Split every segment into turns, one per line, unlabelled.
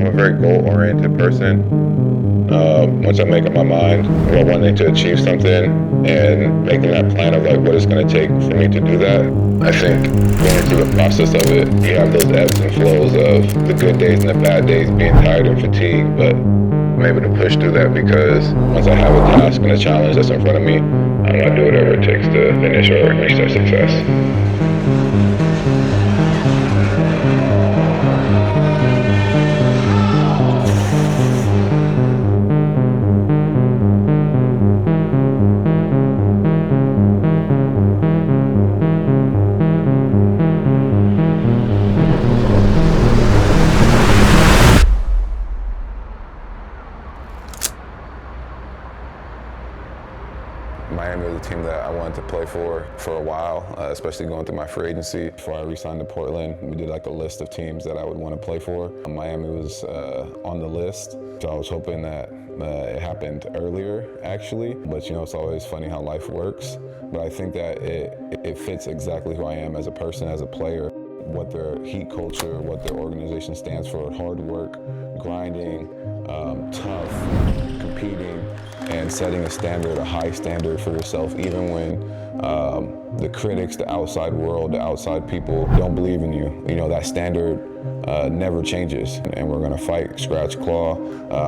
I'm a very goal-oriented person. Once I make up my mind about wanting to achieve something and making that plan of like what it's going to take for me to do that, I think going through the process of it, you have those ebbs and flows of the good days and the bad days, being tired and fatigued, but I'm able to push through that because once I have a task and a challenge that's in front of me, I'm going to do whatever it takes to finish or reach that success. Miami was a team that I wanted to play for a while, especially going through my free agency. Before I re-signed to Portland, we did like a list of teams that I would want to play for. Miami was on the list, so I was hoping that it happened earlier, actually. But you know, it's always funny how life works. But I think that it fits exactly who I am as a person, as a player. What their heat culture, what their organization stands for, hard work, grinding, tough, competing, and setting a standard, a high standard for yourself, even when the critics, the outside world, the outside people don't believe in you. You know, that standard never changes, and we're gonna fight, scratch, claw.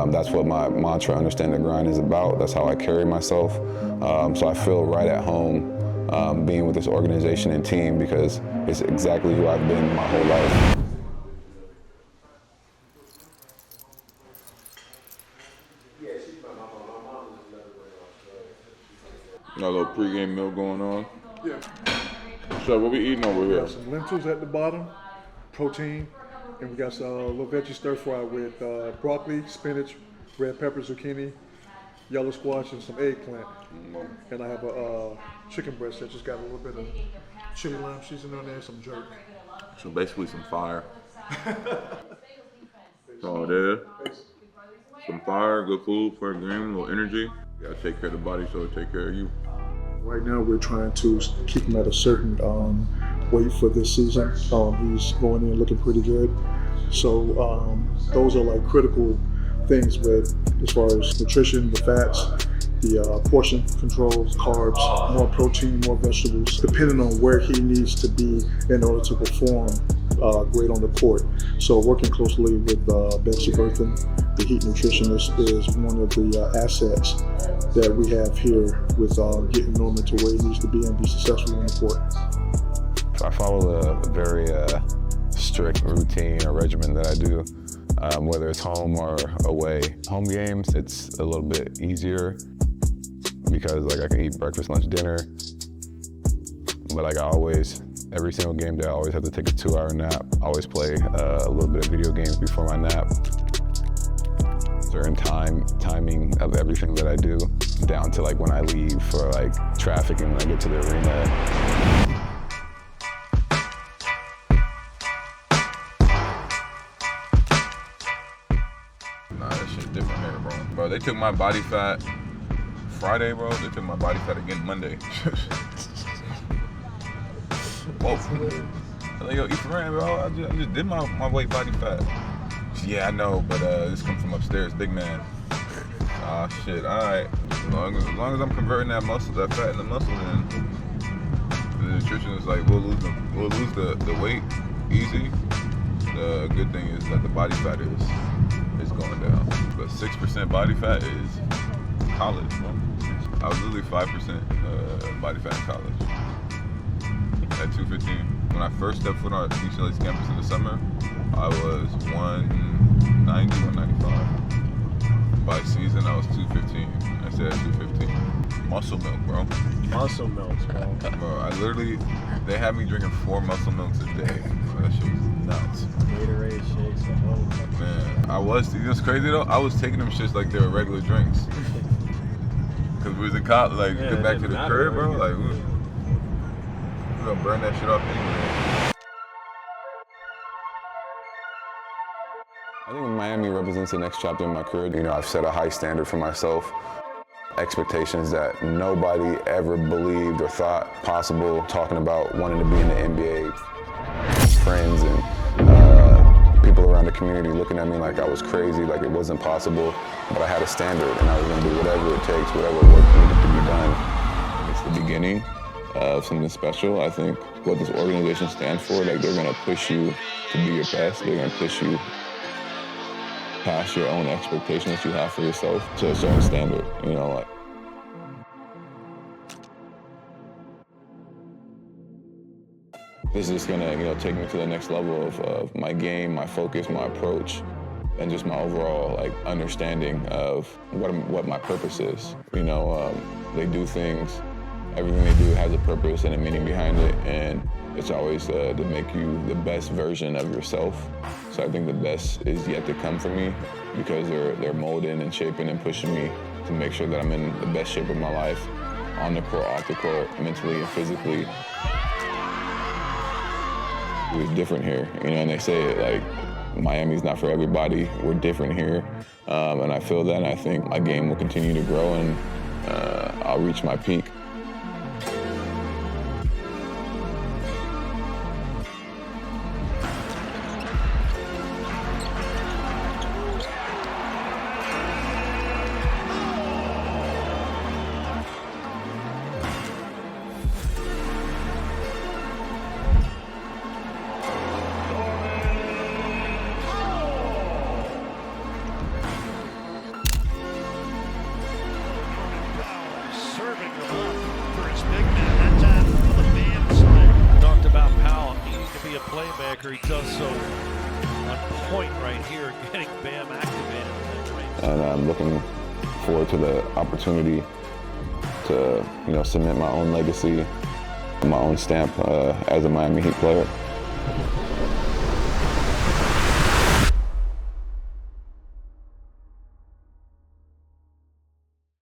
That's what my mantra, Understand the Grind, is about. That's how I carry myself. So I feel right at home being with this organization and team because it's exactly who I've been my whole life.
Got a little pregame meal going on.
Yeah.
So what we eating over
We
here?
got some lentils at the bottom, protein, and we got some little veggie stir fry with broccoli, spinach, red pepper, zucchini, yellow squash, and some eggplant. And I have a chicken breast that just got a little bit of chili lime seasoning on there, some jerk.
So basically some fire. So there. Some fire, good food for a game, a little energy. You gotta take care of the body so it'll take care of you.
Right now we're trying to keep him at a certain weight for this season. He's going in looking pretty good. So those are like critical things with as far as nutrition, the fats, the portion control, carbs, more protein, more vegetables, depending on where he needs to be in order to perform great on the court. So working closely with Betsy Berthen, the heat nutritionist, is one of the assets that we have here with getting Norman to where he needs to be and be successful on the court.
So I follow a very strict routine or regimen that I do, whether it's home or away. Home games, it's a little bit easier because like I can eat breakfast, lunch, dinner, but like I always, every single game day, I always have to take a 2-hour nap. I always play a little bit of video games before my nap. Certain timing of everything that I do, down to like when I leave for like traffic and when I get to the arena.
Nah, that shit different here, bro. Bro, they took my body fat Friday, bro. They took my body fat again Monday. Whoa. I'm like, yo, eat for rent, bro. I just did my weight body fat. Yeah, I know, but this comes from upstairs, big man. Ah, shit, all right. As long as I'm converting that fat into muscle, then the nutrition is like, we'll lose the weight easy. The good thing is that the body fat is going down. But 6% body fat is college, bro. I was literally 5% body fat in college at 215. When I first stepped foot on UCLA's campus in the summer, I was 190, 195. By season, I was 215. I said 215. Muscle milk, bro.
Muscle milk, bro.
Bro, they had me drinking 4 muscle milks a day. That shit was nuts.
Gatorade shakes, the whole.
Man, you know what's crazy though? I was taking them shits like they were regular drinks. Cause we was in college, like, get back to the crib, bro. Like, we gonna burn that shit off anyway.
I think Miami represents the next chapter in my career. You know, I've set a high standard for myself. Expectations that nobody ever believed or thought possible, talking about wanting to be in the NBA. Friends and people around the community looking at me like I was crazy, like it wasn't possible, but I had a standard and I was gonna do whatever it takes, whatever work needed to be done. It's the beginning of something special. I think what this organization stands for, like they're gonna push you to be your best, they're gonna push you past your own expectations that you have for yourself to a certain standard, you know, like. This is just gonna, you know, take me to the next level of my game, my focus, my approach, and just my overall like understanding of what my purpose is. You know, they do things, everything they do has a purpose and a meaning behind it, and it's always to make you the best version of yourself. So I think the best is yet to come for me because they're molding and shaping and pushing me to make sure that I'm in the best shape of my life, on the court, off the court, mentally and physically. We're different here, you know, and they say it like Miami's not for everybody. We're different here, and I feel that, and I think my game will continue to grow, and I'll reach my peak.
For his big man, that time for the man side. Talked about Powell needing to be a playmaker. He does so on point right here, getting Bam activated.
And I'm looking forward to the opportunity to, you know, cement my own legacy, my own stamp as a Miami Heat player.